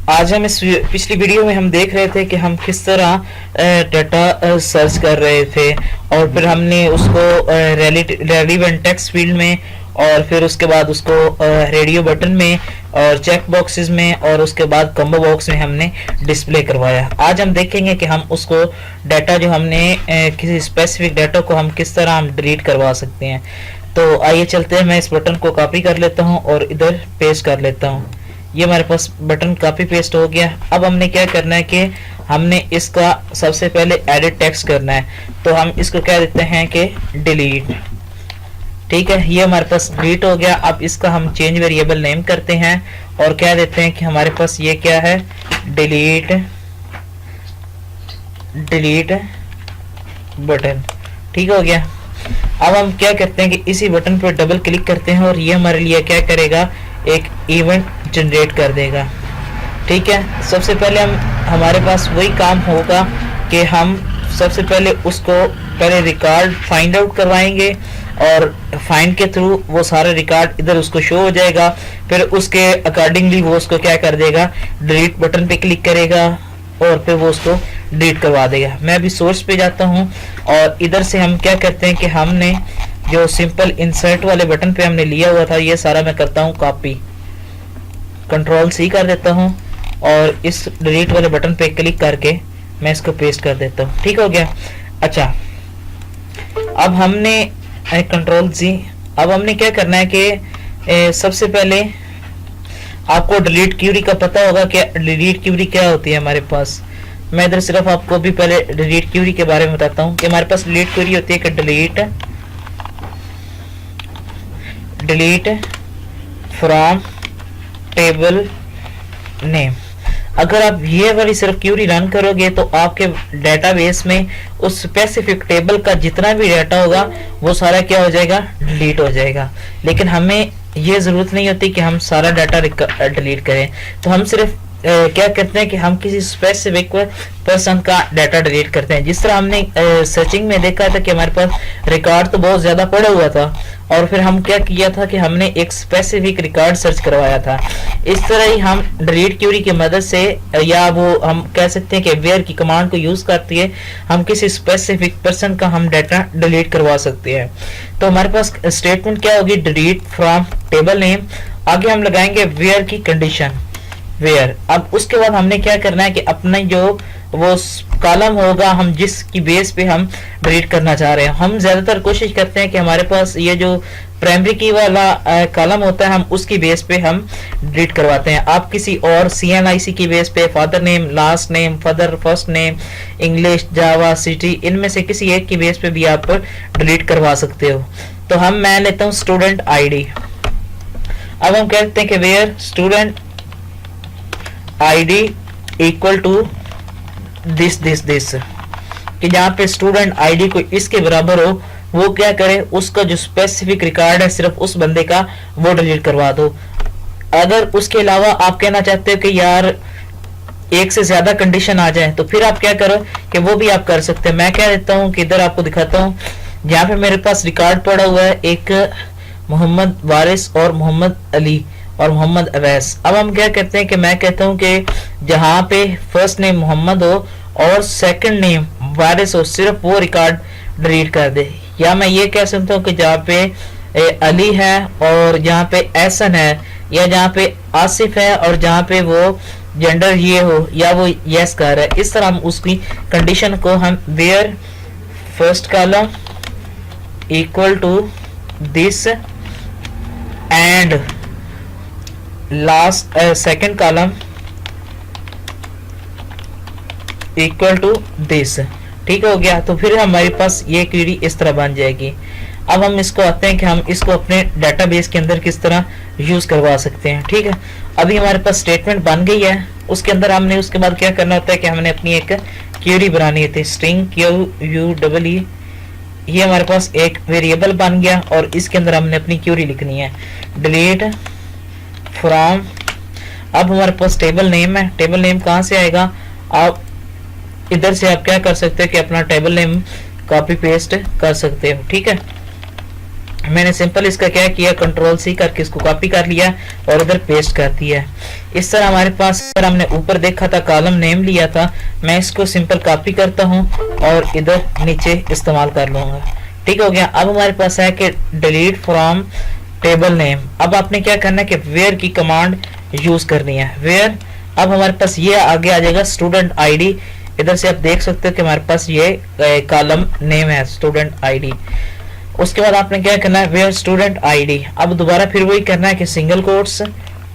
आज हम इस पिछली वीडियो में हम देख रहे थे कि हम किस तरह डाटा सर्च कर रहे थे और फिर हमने उसको रेलिवेंट टेक्स्ट फील्ड में और फिर उसके बाद उसको रेडियो बटन में और चेक बॉक्सेस में और उसके बाद कॉम्बो बॉक्स में हमने डिस्प्ले करवाया। आज हम देखेंगे कि हम उसको डाटा जो हमने किसी स्पेसिफिक डाटा को हम किस तरह हम डिलीट करवा सकते हैं। तो आइए चलते हैं, मैं इस बटन को कॉपी कर लेता हूं और इधर पेस्ट कर लेता हूं। ये हमारे पास बटन कॉपी पेस्ट हो गया। अब हमने क्या करना है कि हमने इसका सबसे पहले एडिट टेक्स्ट करना है, तो हम इसको कह देते हैं कि डिलीट। ठीक है, ये हमारे पास डिलीट हो गया। अब इसका हम चेंज वेरिएबल नेम करते हैं और कह देते हैं कि हमारे पास ये क्या है, डिलीट बटन। ठीक हो गया। अब हम क्या करते हैं कि इसी बटन पर डबल क्लिक करते हैं और ये हमारे लिए क्या करेगा, एक इवेंट जनरेट कर देगा। ठीक है, सबसे पहले हमारे पास वही काम होगा कि हम सबसे पहले उसको पहले रिकॉर्ड फाइंड आउट करवाएंगे और फाइंड के थ्रू वो सारा रिकॉर्ड इधर उसको शो हो जाएगा। फिर उसके अकॉर्डिंगली वो उसको क्या कर देगा, डिलीट बटन पे क्लिक करेगा और फिर वो उसको डिलीट करवा देगा। मैं अभी सोर्स पे जाता हूँ और इधर से हम क्या करते हैं कि हमने जो सिंपल इंसर्ट वाले बटन पे हमने लिया हुआ था, ये सारा मैं करता हूँ कॉपी, कंट्रोल सी कर देता हूँ और इस डिलीट वाले बटन पे क्लिक करके मैं इसको पेस्ट कर देता हूँ। ठीक हो गया। अच्छा, अब हमने कंट्रोल सी, अब हमने क्या करना है कि सबसे पहले आपको डिलीट क्यूरी का पता होगा कि डिलीट क्यूरी क्या होती है हमारे पास। मैं इधर सिर्फ आपको भी पहले डिलीट क्यूरी के बारे में बताता हूँ कि हमारे पास डिलीट क्यूरी होती है कि डिलीट फ्रॉम टेबल नेम। अगर आप ये वाली सिर्फ क्यूरी रन करोगे तो आपके डेटाबेस में उस स्पेसिफिक टेबल का जितना भी डाटा होगा वो सारा क्या हो जाएगा, डिलीट हो जाएगा। लेकिन हमें ये जरूरत नहीं होती कि हम सारा डाटा डिलीट करें, तो हम सिर्फ क्या करते हैं कि हम किसी स्पेसिफिक पर्सन का डाटा डिलीट करते हैं। जिस तरह हमने सर्चिंग में देखा था कि हमारे पास रिकॉर्ड तो बहुत ज्यादा पड़ा हुआ था और फिर हम क्या किया था कि हमने एक स्पेसिफिक रिकॉर्ड सर्च करवाया था। इस तरह ही हम डिलीट क्यूरी की मदद से, या वो हम कह सकते हैं कि वेयर की कमांड को यूज करती है, हम किसी स्पेसिफिक पर्सन का हम डाटा डिलीट करवा सकते हैं। तो हमारे पास स्टेटमेंट क्या होगी, डिलीट फ्रॉम टेबल नेम। आगे हम लगाएंगे वेयर की कंडीशन, वेयर। अब उसके बाद हमने क्या करना है कि अपना जो वो कॉलम होगा हम जिसकी बेस पे हम डिलीट करना चाह रहे हैं, हम ज्यादातर कोशिश करते हैं कि हमारे पास ये जो प्राइमरी की वाला कॉलम होता है हम उसकी बेस पे हम डिलीट करवाते हैं। आप किसी और CNIC की बेस पे father name, last name, father first name, English, Java, city, इनमें से किसी एक की बेस पे भी आप डिलीट करवा सकते हो। तो मैं लेता हूँ स्टूडेंट ID। अब हम कहते हैं कि where student ID equal to this कि जहाँ पे स्टूडेंट ID को इसके बराबर हो, वो क्या करे, उसका जो स्पेसिफिक रिकॉर्ड है सिर्फ उस बंदे का वो डिलीट करवा दो। अगर उसके अलावा आप कहना चाहते हो कि यार एक से ज्यादा कंडीशन आ जाए तो फिर आप क्या करो कि वो भी आप कर सकते हैं। मैं कह देता हूँ कि इधर आपको दिखाता हूँ, जहाँ पे मेरे पास रिकॉर्ड पड़ा हुआ है एक मोहम्मद वारिस और मोहम्मद अली और मोहम्मद अवैस। अब हम क्या करते हैं कि मैं कहता हूं कि जहां पे फर्स्ट नेम मोहम्मद हो और सेकंड नेम वारिस हो, सिर्फ वो रिकॉर्ड डिलीट कर दे। या मैं ये कह सकता हूं कि जहां पे अली है और जहां पे एहसन है, या जहां पे आसिफ है और जहां पे वो जेंडर ये हो या वो यस कर रहा है। इस तरह हम उसकी कंडीशन को हम where first column equal to this and last second column equal to this. ठीक हो गया। तो फिर हमारे पास ये क्वेरी इस तरह बन जाएगी। अब हम इसको आते हैं कि हम इसको अपने डेटाबेस के अंदर किस तरह यूज करवा सकते हैं। ठीक है, अभी हमारे पास स्टेटमेंट बन गई है। उसके अंदर हमने उसके बाद क्या करना होता है कि हमने अपनी एक क्वेरी बनानी होती है, स्ट्रिंग QUE। ये हमारे पास एक वेरिएबल बन गया और इसके अंदर हमने अपनी क्वेरी लिखनी है, डिलीट फ्रॉम। अब हमारे पास टेबल नेम है, टेबल नेम कहाँ से आएगा, आप इधर से आप क्या कर सकते हो कि अपना टेबल नेम कॉपी पेस्ट कर सकते हो। ठीक है, मैंने सिंपल इसका क्या किया, कंट्रोल सी करके इसको कॉपी कर लिया और इधर पेस्ट कर दिया। इस तरह हमारे पास अगर हमने ऊपर देखा था कॉलम नेम लिया था, मैं इसको सिंपल कॉपी करता हूँ और इधर नीचे इस्तेमाल कर लूंगा। ठीक हो गया। अब हमारे पास है कि डिलीट फ्रॉम टेबल नेम। अब आपने क्या करना है कि वेयर की कमांड यूज करनी है। वेयर, अब हमारे पास ये आगे आ जाएगा स्टूडेंट आईडी। इधर से आप देख सकते हो कि हमारे पास ये कॉलम नेम है स्टूडेंट आईडी। उसके बाद आपने क्या करना है, वेयर स्टूडेंट आईडी। अब दोबारा फिर वही करना है कि सिंगल कोट्स,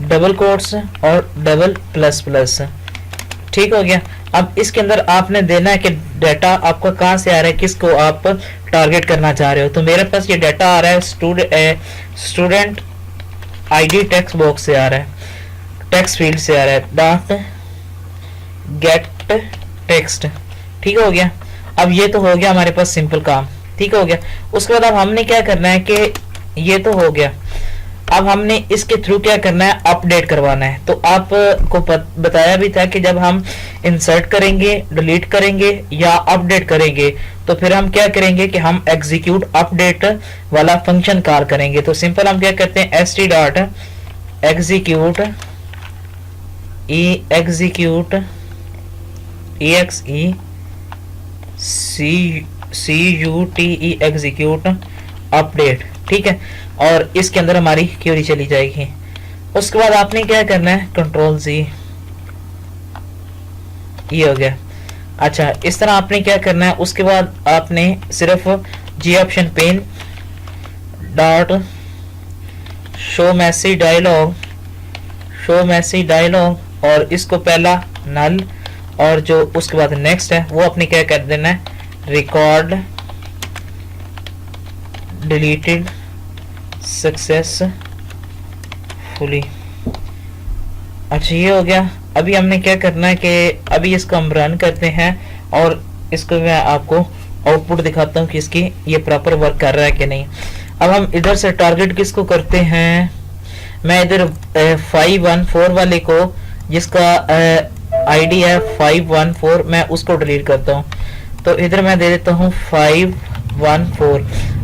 डबल कोट्स और डबल प्लस प्लस। ठीक हो गया। अब इसके अंदर आपने देना है कि डाटा आपका कहाँ से आ रहा है, किसको आप टारगेट करना चाह रहे हो। तो मेरे पास ये डाटा आ रहा है स्टूडेंट आईडी टेक्स्ट बॉक्स से आ रहा है, टेक्स्ट फील्ड से आ रहा है, डॉट गेट टेक्स्ट। ठीक हो गया। अब ये तो हो गया हमारे पास सिंपल काम। ठीक हो गया। उसके बाद अब हमने क्या करना है कि ये तो हो गया, अब हमने इसके थ्रू क्या करना है, अपडेट करवाना है। तो आपको बताया भी था कि जब हम इंसर्ट करेंगे, डिलीट करेंगे या अपडेट करेंगे तो फिर हम क्या करेंगे कि हम एग्जीक्यूट अपडेट वाला फंक्शन कॉल करेंगे। तो सिंपल हम क्या करते हैं, st dot execute execute EXECUTE execute update. ठीक है। और इसके अंदर हमारी क्वेरी चली जाएगी। उसके बाद आपने क्या करना है, कंट्रोल Z, ये हो गया। अच्छा, इस तरह आपने क्या करना है। उसके बाद आपने सिर्फ J option pane dot show message dialog और इसको पहला नल और जो उसके बाद नेक्स्ट है वो अपने क्या कर देना है, रिकॉर्ड डिलीटेड सक्सेसफुली। अच्छा, ये हो गया। अभी हमने क्या करना है कि अभी इसको हम रन करते हैं और इसको मैं आपको आउटपुट दिखाता हूँ कि इसकी ये प्रॉपर वर्क कर रहा है कि नहीं। अब हम इधर से टारगेट किसको करते हैं, मैं इधर 514 वाले को, जिसका आईडी है 514, मैं उसको डिलीट करता हूँ। तो इधर मैं दे देता हूँ 514।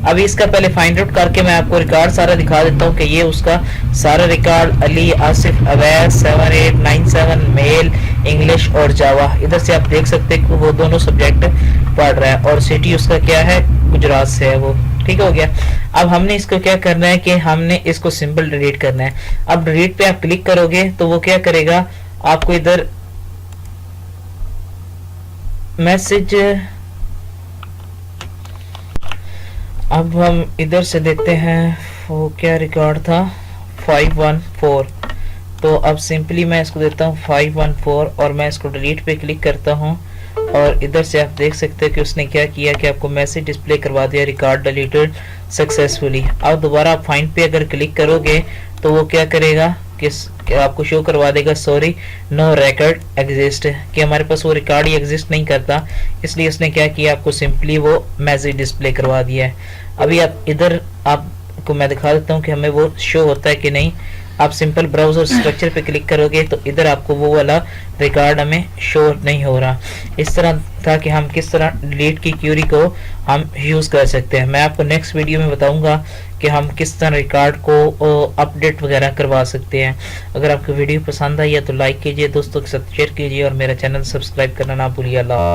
अभी इसका पहले फाइंड आउट करके मैं आपको रिकॉर्ड सारा दिखा देता हूँ कि ये उसका सारा record Ali, Asif, Awais, 7897 male, English और जावा। इधर से आप देख सकते हैं कि वो दोनों सब्जेक्ट पढ़ रहा है और सिटी उसका क्या है, गुजरात से है वो। ठीक हो गया। अब हमने इसको क्या करना है कि हमने इसको सिंपल डिलीट करना है। अब डिलीट पे आप क्लिक करोगे तो वो क्या करेगा, आपको इधर मैसेज, अब हम इधर से देते हैं, वो क्या रिकॉर्ड था 514। तो अब सिंपली मैं इसको देता हूँ 514 और मैं इसको डिलीट पे क्लिक करता हूँ और इधर से आप देख सकते हैं कि उसने क्या किया कि आपको मैसेज डिस्प्ले करवा दिया, रिकॉर्ड डिलीटेड सक्सेसफुली। अब दोबारा आप फाइंड पे अगर क्लिक करोगे तो वो क्या करेगा कि आपको शो करवा देगा सॉरी नो रिकॉर्ड एग्जिस्ट, कि हमारे पास वो रिकॉर्ड ही एग्जिस्ट नहीं करता। इसलिए उसने क्या किया, आपको सिंपली वो मैसेज डिस्प्ले करवा दिया है। अभी आप इधर आपको मैं दिखा देता हूँ कि हमें वो शो होता है कि नहीं। आप सिंपल ब्राउजर स्ट्रक्चर पे क्लिक करोगे तो इधर आपको वो वाला रिकॉर्ड हमें शो नहीं हो रहा। इस तरह था कि हम किस तरह डिलीट की क्यूरी को हम यूज़ कर सकते हैं। मैं आपको नेक्स्ट वीडियो में बताऊंगा कि हम किस तरह रिकॉर्ड को अपडेट वगैरह करवा सकते हैं। अगर आपको वीडियो पसंद आई है तो लाइक कीजिए, दोस्तों के साथ शेयर कीजिए और मेरा चैनल सब्सक्राइब करना ना भूलिए। अल्लाह।